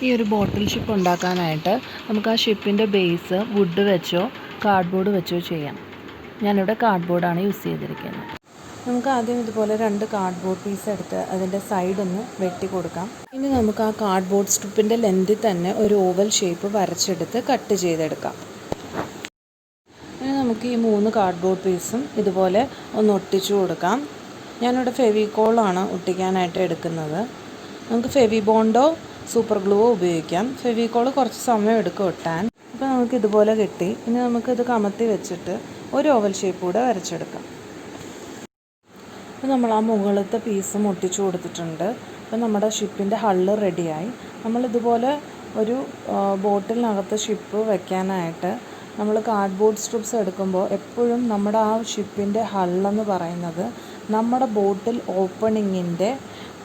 ഈ ഒരു ബോട്ടിൽ ഷിപ്പ് ഉണ്ടാക്കാനായിട്ട് നമുക്ക് ആ ഷിപ്പിൻ്റെ ബേസ് വുഡ് വെച്ചോ കാർഡ്ബോർഡ് വെച്ചോ ചെയ്യാം. ഞാനിവിടെ കാർഡ്ബോർഡാണ് യൂസ് ചെയ്തിരിക്കുന്നത്. നമുക്ക് ആദ്യം ഇതുപോലെ 2 കാർഡ്ബോർഡ് പീസ് എടുത്ത് അതിൻ്റെ സൈഡൊന്ന് വെട്ടി കൊടുക്കാം. ഇനി നമുക്ക് ആ കാർഡ്ബോർഡ് സ്ട്രിപ്പിൻ്റെ ലെന്തിൽ തന്നെ ഒരു ഓവൽ ഷേപ്പ് വരച്ചെടുത്ത് കട്ട് ചെയ്തെടുക്കാം. ഇനി നമുക്ക് ഈ 3 കാർഡ്ബോർഡ് പീസും ഇതുപോലെ ഒന്ന് ഒട്ടിച്ചു കൊടുക്കാം. ഞാനിവിടെ ഫെവിക്കോളാണ് ഒട്ടിക്കാനായിട്ട് എടുക്കുന്നത്. നമുക്ക് ഫെവി ബോണ്ടോ സൂപ്പർ ഗ്ലൂവോ ഉപയോഗിക്കാം. ഫെവിക്കോൾ കുറച്ച് സമയം എടുക്കും ഒട്ടാൻ. അപ്പോൾ നമുക്ക് ഇതുപോലെ കെട്ടി ഇനി നമുക്കിത് കമത്തി വെച്ചിട്ട് ഒരു ഓവൽ ഷേപ്പ് കൂടെ വരച്ചെടുക്കാം. അപ്പോൾ നമ്മൾ ആ മുകളിലത്തെ പീസും ഒട്ടിച്ചു കൊടുത്തിട്ടുണ്ട്. അപ്പോൾ നമ്മുടെ ഷിപ്പിൻ്റെ ഹള്ള് റെഡിയായി. നമ്മളിതുപോലെ ഒരു ബോട്ടിലിനകത്ത് ഷിപ്പ് വയ്ക്കാനായിട്ട് നമ്മൾ കാർഡ്ബോർഡ് സ്ട്രിപ്സ് എടുക്കുമ്പോൾ എപ്പോഴും നമ്മുടെ ആ ഷിപ്പിൻ്റെ ഹള്ളെന്ന് പറയുന്നത് നമ്മുടെ ബോട്ടിൽ ഓപ്പണിങ്ങിൻ്റെ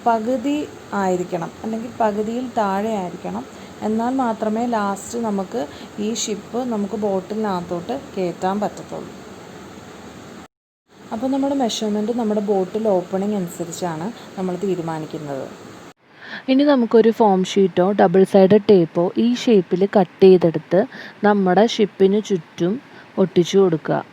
പകുതി ആയിരിക്കണം, അല്ലെങ്കിൽ പകുതിയിൽ താഴെ ആയിരിക്കണം. എന്നാൽ മാത്രമേ ലാസ്റ്റ് നമുക്ക് ഈ ഷിപ്പ് നമുക്ക് ബോട്ടിലിനകത്തോട്ട് കയറ്റാൻ പറ്റത്തുള്ളൂ. അപ്പോൾ നമ്മുടെ മെഷർമെൻറ്റ് നമ്മുടെ ബോട്ടിൽ ഓപ്പണിംഗ് അനുസരിച്ചാണ് നമ്മൾ തീരുമാനിക്കുന്നത്. ഇനി നമുക്കൊരു ഫോം ഷീറ്റോ ഡബിൾ സൈഡ് ടേപ്പോ ഈ ഷേപ്പിൽ കട്ട് ചെയ്തെടുത്ത് നമ്മുടെ ഷിപ്പിന് ചുറ്റും ഒട്ടിച്ചു കൊടുക്കുക.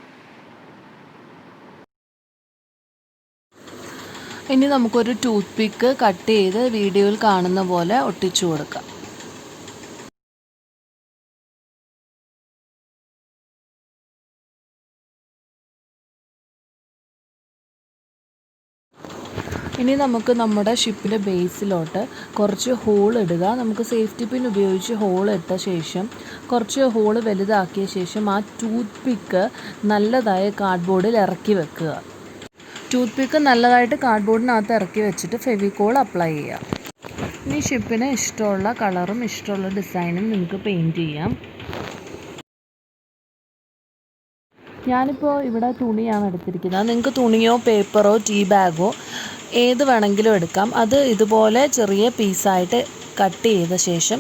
ഇനി നമുക്കൊരു ടൂത്ത് പിക്ക് കട്ട് ചെയ്ത് വീഡിയോയിൽ കാണുന്ന പോലെ ഒട്ടിച്ചു കൊടുക്കാം. ഇനി നമുക്ക് നമ്മുടെ ഷിപ്പിൻ്റെ ബേസിലോട്ട് കുറച്ച് ഹോൾ ഇടുക. നമുക്ക് സേഫ്റ്റി പിൻ ഉപയോഗിച്ച് ഹോൾ ഇട്ട ശേഷം കുറച്ച് ഹോൾ വലുതാക്കിയ ശേഷം ആ ടൂത്ത് പിക്ക് നല്ലതായ കാർഡ്ബോർഡിൽ ഇറക്കി വെക്കുക. ടൂത്ത് പിക്ക് നല്ലതായിട്ട് കാർഡ്ബോർഡിനകത്ത് ഇറക്കി വെച്ചിട്ട് ഫെവിക്കോൾ അപ്ലൈ ചെയ്യുക. ഇനി ഷിപ്പിന് ഇഷ്ടമുള്ള കളറും ഇഷ്ടമുള്ള ഡിസൈനും നിങ്ങൾക്ക് പെയിൻറ്റ് ചെയ്യാം. ഞാനിപ്പോൾ ഇവിടെ തുണിയാണ് എടുത്തിരിക്കുന്നത്. നിങ്ങൾക്ക് തുണിയോ പേപ്പറോ ടീ ബാഗോ ഏത് വേണമെങ്കിലും എടുക്കാം. അത് ഇതുപോലെ ചെറിയ പീസായിട്ട് കട്ട് ചെയ്ത ശേഷം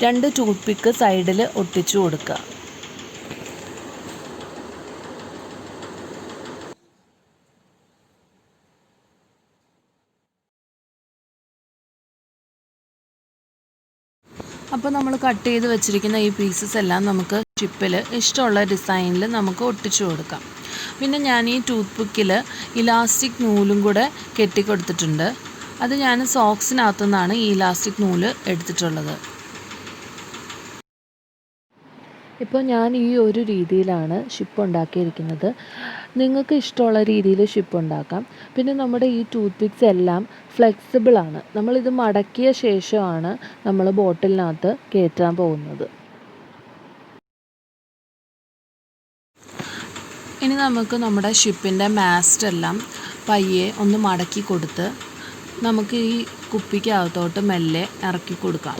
2 ടൂത്ത് പിക്ക് സൈഡിൽ ഒട്ടിച്ചു കൊടുക്കുക. അപ്പോൾ നമ്മൾ കട്ട് ചെയ്ത് വെച്ചിരിക്കുന്ന ഈ പീസസ് എല്ലാം നമുക്ക് ഷിപ്പിൽ ഇഷ്ടമുള്ള ഡിസൈനിൽ നമുക്ക് ഒട്ടിച്ചു കൊടുക്കാം. പിന്നെ ഞാൻ ഈ ടൂത്ത് പിക്കിൽ ഇലാസ്റ്റിക് നൂലും കൂടെ കെട്ടിക്കൊടുത്തിട്ടുണ്ട്. അത് ഞാൻ സോക്സിനകത്തു നിന്നാണ് ഈ ഇലാസ്റ്റിക് നൂല് എടുത്തിട്ടുള്ളത്. ഇപ്പോൾ ഞാൻ ഈ ഒരു രീതിയിലാണ് ഷിപ്പ് ഉണ്ടാക്കിയിരിക്കുന്നത്. നിങ്ങൾക്ക് ഇഷ്ടമുള്ള രീതിയിൽ ഷിപ്പ് ഉണ്ടാക്കാം. പിന്നെ നമ്മുടെ ഈ ടൂത്ത് പിക്സ് എല്ലാം ഫ്ലെക്സിബിളാണ്. നമ്മളിത് മടക്കിയ ശേഷമാണ് നമ്മൾ ബോട്ടിലിനകത്ത് കയറ്റാൻ പോകുന്നത്. ഇനി നമുക്ക് നമ്മുടെ ഷിപ്പിൻ്റെ മാസ്റ്റെല്ലാം പയ്യെ ഒന്ന് മടക്കി കൊടുത്ത് നമുക്ക് ഈ കുപ്പിക്കകത്തോട്ട് മെല്ലെ ഇറക്കി കൊടുക്കാം.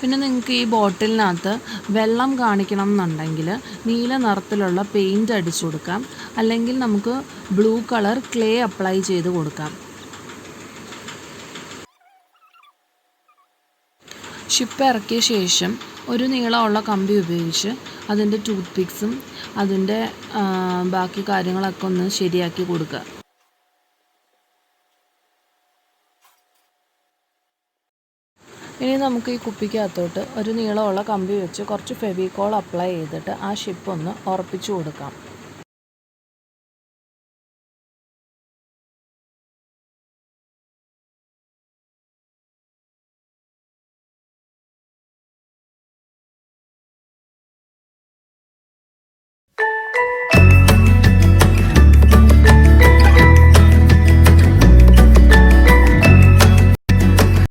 പിന്നെ നിങ്ങൾക്ക് ഈ ബോട്ടിലിനകത്ത് വെള്ളം കാണിക്കണം എന്നുണ്ടെങ്കിൽ നീല നിറത്തിലുള്ള പെയിൻറ്റ് അടിച്ചു കൊടുക്കാം. അല്ലെങ്കിൽ നമുക്ക് ബ്ലൂ കളർ ക്ലേ അപ്ലൈ ചെയ്ത് കൊടുക്കാം. ഷിപ്പ് ഇറക്കിയ ശേഷം ഒരു നീളമുള്ള കമ്പി ഉപയോഗിച്ച് അതിൻ്റെ ടൂത്ത് പിക്സും അതിൻ്റെ ബാക്കി കാര്യങ്ങളൊക്കെ ഒന്ന് ശരിയാക്കി കൊടുക്കുക. ഇനി നമുക്ക് ഈ കുപ്പിക്കകത്തോട്ട് ഒരു നീളമുള്ള കമ്പി വെച്ച് കുറച്ച് ഫെവിക്കോൾ അപ്ലൈ ചെയ്തിട്ട് ആ ഷിപ്പ് ഒന്ന് ഉറപ്പിച്ചു കൊടുക്കാം.